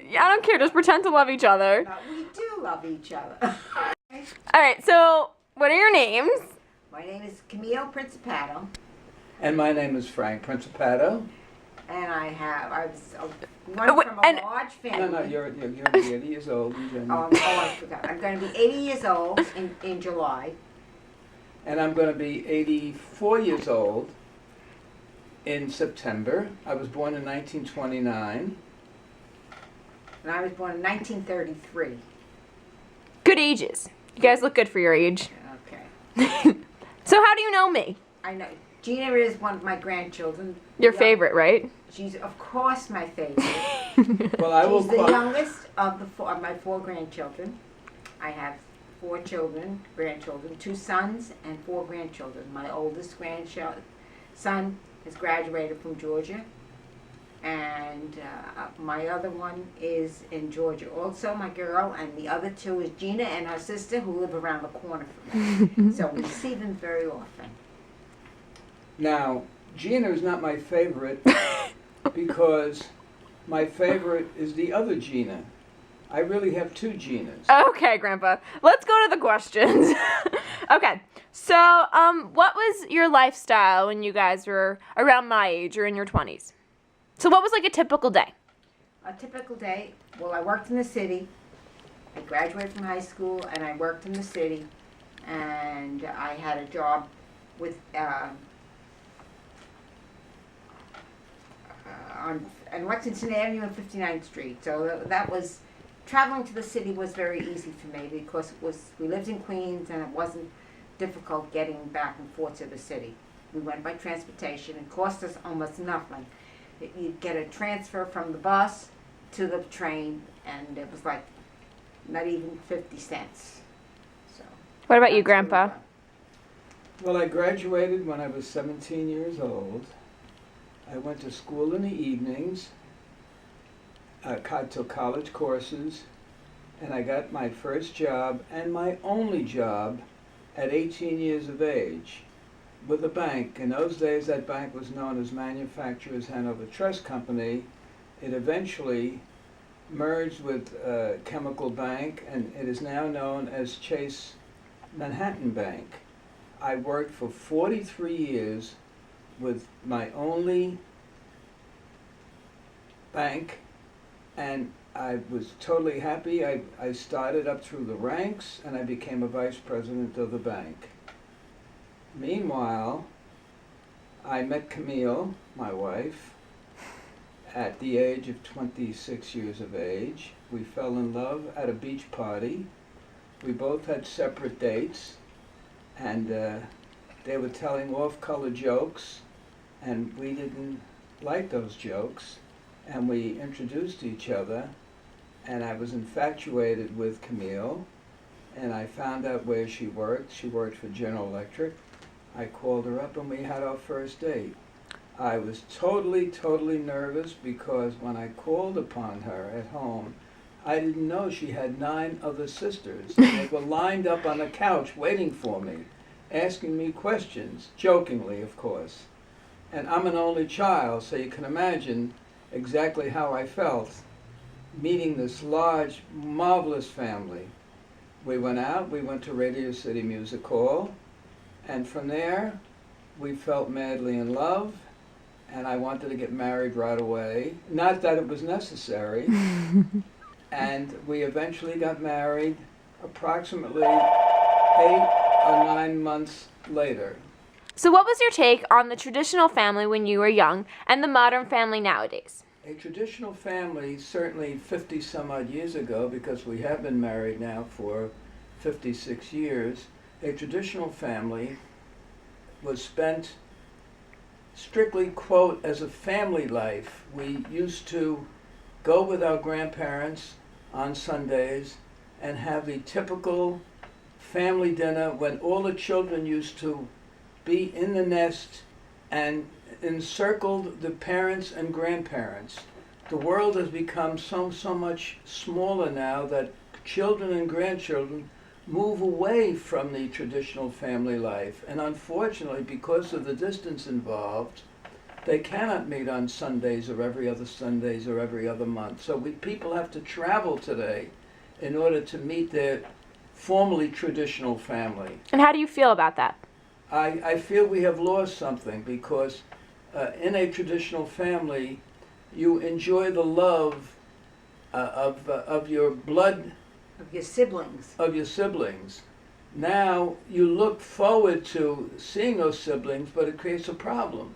Yeah, I don't care. Just pretend to love each other. We do love each other. All right. So, what are your names? My name is Camille Principato. And my name is Frank Principato. And I was one from a large family. No, you're going to be 80 years old in January. I forgot. I'm going to be 80 years old in July. And I'm going to be 84 years old in September. I was born in 1929. And I was born in 1933. Good ages. You guys look good for your age. Okay. So how do you know me? I know. Gina is one of my grandchildren. Your favorite, right? She's, of course, my favorite. Well, I will She's the youngest of my four grandchildren. I have four grandchildren, 2 sons and 4 grandchildren. My oldest son has graduated from Georgia, and my other one is in Georgia also, my girl, and the other 2 is Gina and her sister, who live around the corner from me. So we see them very often. Now, Gina is not my favorite because my favorite is the other Gina. I really have 2 Ginas. Okay, Grandpa. Let's go to the questions. Okay. So, what was your lifestyle when you guys were around my age or in your 20s? So, what was like a typical day? A typical day, well, I worked in the city. I graduated from high school and I worked in the city. And I had a job with on Lexington Avenue and 59th Street. So that was, traveling to the city was very easy for me because we lived in Queens and it wasn't difficult getting back and forth to the city. We went by transportation. It cost us almost nothing. You'd get a transfer from the bus to the train, and it was like not even 50 cents. So. What about you, Grandpa? Well, I graduated when I was 17 years old. I went to school in the evenings. I took college courses, and I got my first job and my only job at 18 years of age with a bank. In those days, that bank was known as Manufacturers Hanover Trust Company. It eventually merged with Chemical Bank, and it is now known as Chase Manhattan Bank. I worked for 43 years with my only bank, and I was totally happy. I started up through the ranks, and I became a vice president of the bank. Meanwhile, I met Camille, my wife, at the age of 26 years of age. We fell in love at a beach party. We both had separate dates, and they were telling off-color jokes, and we didn't like those jokes, and we introduced each other, and I was infatuated with Camille, and I found out where she worked. She worked for General Electric. I called her up and we had our first date. I was totally nervous because when I called upon her at home, I didn't know she had 9 other sisters. They were lined up on the couch waiting for me, asking me questions, jokingly, of course. And I'm an only child, so you can imagine exactly how I felt meeting this large, marvelous family. We went out, we went to Radio City Music Hall, and from there, we felt madly in love, and I wanted to get married right away. Not that it was necessary. And we eventually got married approximately 8 or 9 months later. So what was your take on the traditional family when you were young and the modern family nowadays? A traditional family, certainly 50 some odd years ago, because we have been married now for 56 years, a traditional family was spent strictly, quote, as a family life. We used to go with our grandparents on Sundays and have the typical family dinner when all the children used to be in the nest and encircled the parents and grandparents. The world has become so much smaller now that children and grandchildren move away from the traditional family life. And unfortunately, because of the distance involved, They cannot meet on Sundays or every other Sundays or every other month. So people have to travel today in order to meet their formerly traditional family. And how do you feel about that? I feel we have lost something because in a traditional family, you enjoy the love of your blood, Of your siblings. of your siblings. Now you look forward to seeing those siblings, but it creates a problem.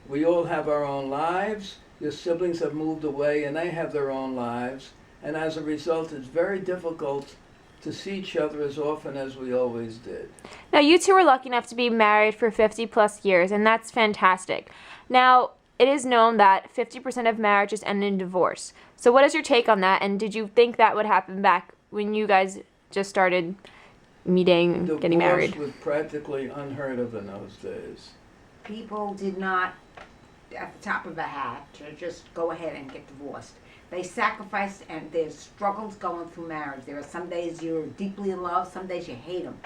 We all have our own lives. Your siblings have moved away and they have their own lives. And as a result, it's very difficult to see each other as often as we always did. Now, you two were lucky enough to be married for 50 plus years, and that's fantastic. Now, it is known that 50% of marriages end in divorce. So what is your take on that? And did you think that would happen back when you guys just started meeting and getting married? Divorce was practically unheard of in those days. People did not, at the top of a hat, to just go ahead and get divorced. They sacrificed, and there's struggles going through marriage. There are some days you're deeply in love, some days you hate them.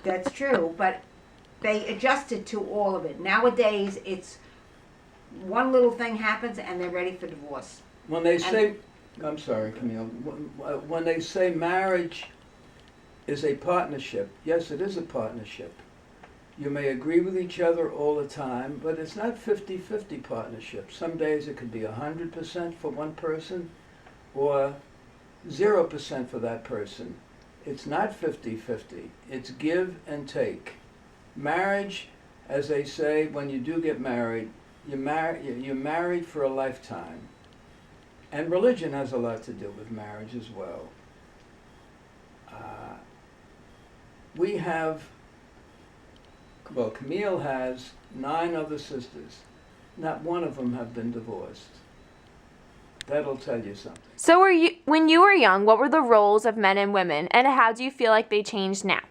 That's true, but they adjusted to all of it. Nowadays, it's one little thing happens and they're ready for divorce. When they say, I'm sorry, Camille, when they say marriage is a partnership, yes, it is a partnership. You may agree with each other all the time, but it's not 50-50 partnership. Some days it could be 100% for one person or 0% for that person. It's not 50-50. It's give and take. Marriage, as they say, when you do get married, you're married for a lifetime. And religion has a lot to do with marriage as well. We have, well, Camille has 9 other sisters. Not one of them have been divorced. That'll tell you something. So when you were young, what were the roles of men and women, and how do you feel like they changed now?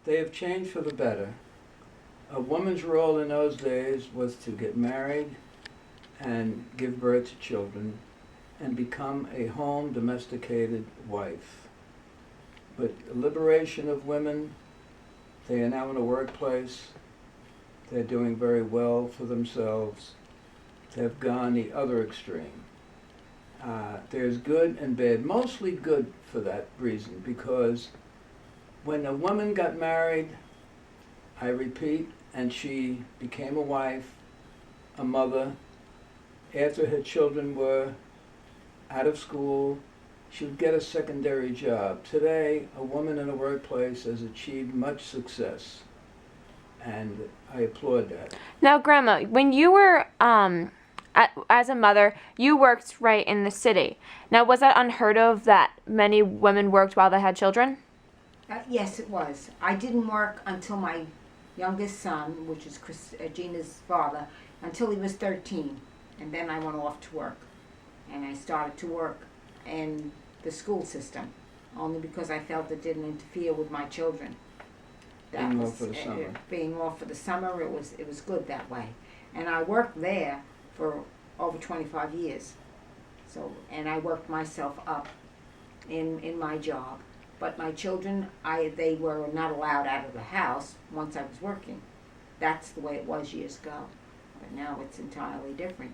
They have changed for the better. A woman's role in those days was to get married and give birth to children and become a home domesticated wife. But the liberation of women, they are now in the workplace. They're doing very well for themselves. They've gone the other extreme. There's good and bad, mostly good for that reason, because when a woman got married, I repeat, and she became a wife, a mother, after her children were out of school, she would get a secondary job. Today, a woman in the workplace has achieved much success, and I applaud that. Now, Grandma, when you were as a mother, you worked right in the city. Now, was that unheard of that many women worked while they had children? Yes, it was. I didn't work until my youngest son, which is Gina's father, until he was 13. And then I went off to work. And I started to work in the school system, only because I felt it didn't interfere with my children. Being off for the summer. Being off for the summer, it was good that way. And I worked there for over 25 years. So, and I worked myself up in my job. But my children, they were not allowed out of the house once I was working. That's the way it was years ago. But now it's entirely different.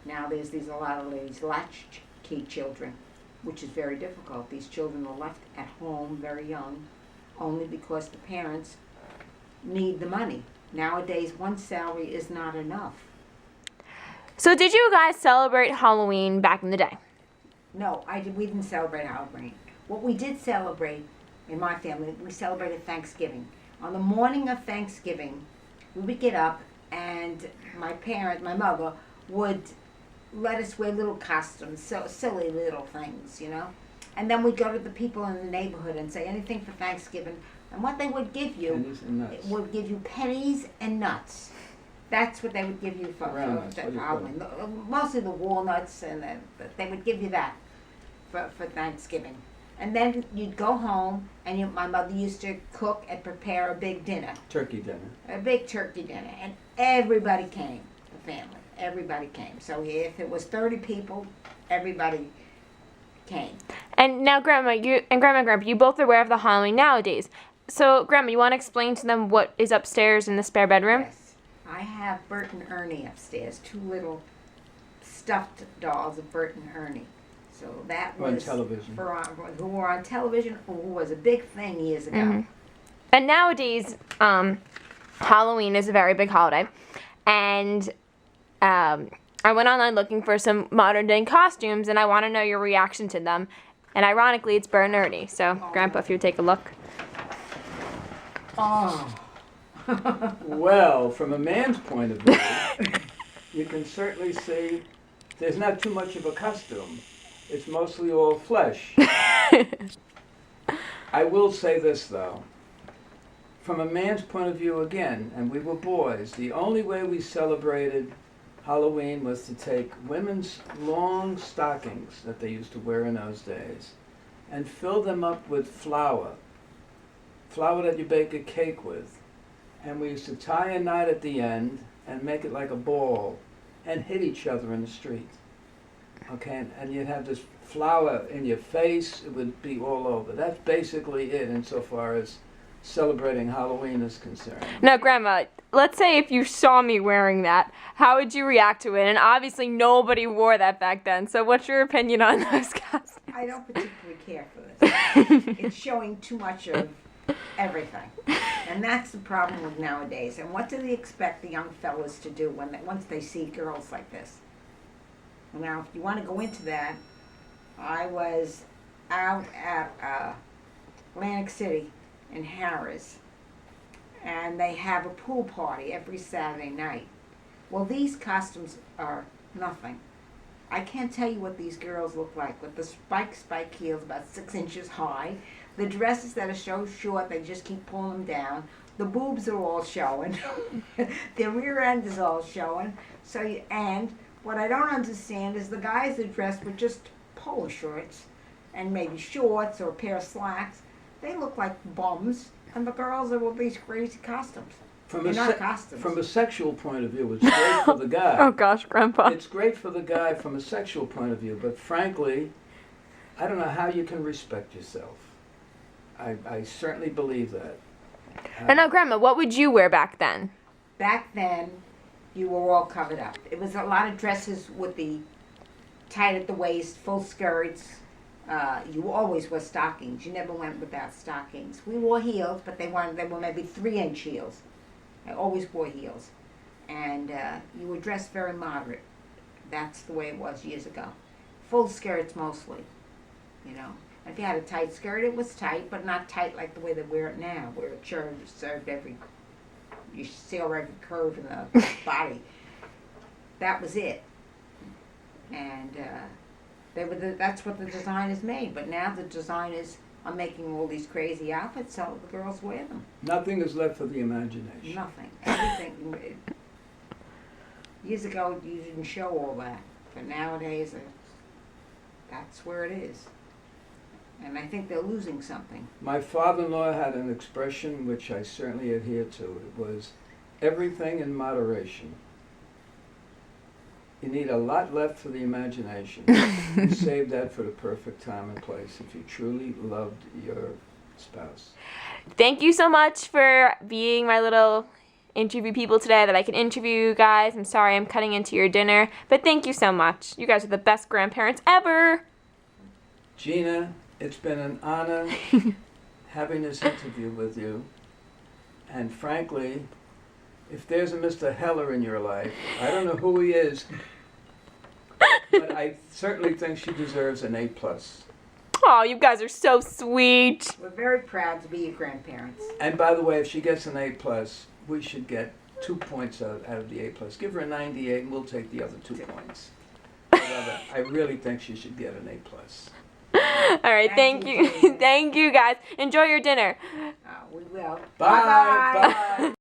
Now there's a lot of these latchkey children, which is very difficult. These children are left at home very young, only because the parents need the money. Nowadays, one salary is not enough. So did you guys celebrate Halloween back in the day? No, we didn't celebrate Halloween. What we did celebrate in my family, we celebrated Thanksgiving. On the morning of Thanksgiving, we would get up and my mother, would let us wear little costumes, so silly little things, you know. And then we'd go to the people in the neighborhood and say anything for Thanksgiving. And what they would give you, Pennies and nuts. it would give you pennies and nuts. That's what they would give you for Halloween. Mostly the walnuts, and they would give you that for Thanksgiving. And then you'd go home, and my mother used to cook and prepare a big dinner. Turkey dinner. A big turkey dinner. And everybody came, the family. Everybody came. So if it was 30 people, everybody came. And now, Grandma, and Grandpa, you both are aware of the Halloween nowadays. So, Grandma, you want to explain to them what is upstairs in the spare bedroom? Yes. I have Bert and Ernie upstairs, two little stuffed dolls of Bert and Ernie. So that On was television. who were on television, who was a big thing years ago. Mhm. And nowadays, Halloween is a very big holiday. And I went online looking for some modern day costumes, and I want to know your reaction to them. And ironically, it's Bert and Ernie. So, Grandpa, if you would take a look. Oh. Well, from a man's point of view, you can certainly see there's not too much of a costume. It's mostly all flesh. I will say this, though. From a man's point of view, again, and we were boys, the only way we celebrated Halloween was to take women's long stockings that they used to wear in those days and fill them up with flour that you bake a cake with. And we used to tie a knot at the end and make it like a ball and hit each other in the street. Okay, and you'd have this flour in your face, it would be all over. That's basically it insofar as celebrating Halloween is concerned. Now, Grandma, let's say if you saw me wearing that, how would you react to it? And obviously nobody wore that back then, so what's your opinion on those costumes? I don't particularly care for this. It's showing too much of everything. And that's the problem with nowadays. And what do they expect the young fellas to do once they see girls like this? Now, if you want to go into that, I was out at Atlantic City in Harris, and they have a pool party every Saturday night. Well, these costumes are nothing. I can't tell you what these girls look like with the spike heels about 6 inches high, the dresses that are so short they just keep pulling them down, the boobs are all showing, their rear end is all showing. And what I don't understand is the guys are dressed with just polo shirts and maybe shorts or a pair of slacks. They look like bums, and the girls are with these crazy costumes. They're not costumes. From a sexual point of view, it's great for the guy. Oh gosh, Grandpa. It's great for the guy from a sexual point of view, but frankly, I don't know how you can respect yourself. I certainly believe that. And now, Grandma, what would you wear back then? Back then, you were all covered up. It was a lot of dresses with the tight at the waist, full skirts. You always wore stockings. You never went without stockings. We wore heels, but they were maybe 3-inch heels. I always wore heels. And you were dressed very moderate. That's the way it was years ago. Full skirts mostly, you know. If you had a tight skirt, it was tight, but not tight like the way they wear it now, where it served you see every curve in the body. That was it. And that's what the designers made. But now the designers are making all these crazy outfits, so the girls wear them. Nothing is left for the imagination. Nothing. Everything. Years ago, you didn't show all that. But nowadays, that's where it is. And I think they're losing something. My father-in-law had an expression which I certainly adhere to. It was, everything in moderation. You need a lot left for the imagination. Save that for the perfect time and place if you truly loved your spouse. Thank you so much for being my little interview people today that I can interview you guys. I'm sorry I'm cutting into your dinner, but thank you so much. You guys are the best grandparents ever. Gina, it's been an honor having this interview with you. And frankly, if there's a Mr. Heller in your life, I don't know who he is, but I certainly think she deserves an A+. Oh, you guys are so sweet. We're very proud to be your grandparents. And by the way, if she gets an A+, we should get 2 points out of the A+. Give her a 98 and we'll take the other 2 points. I really think she should get an A+. All right, thank you. Thank you, guys. Enjoy your dinner. We will. Bye. Bye.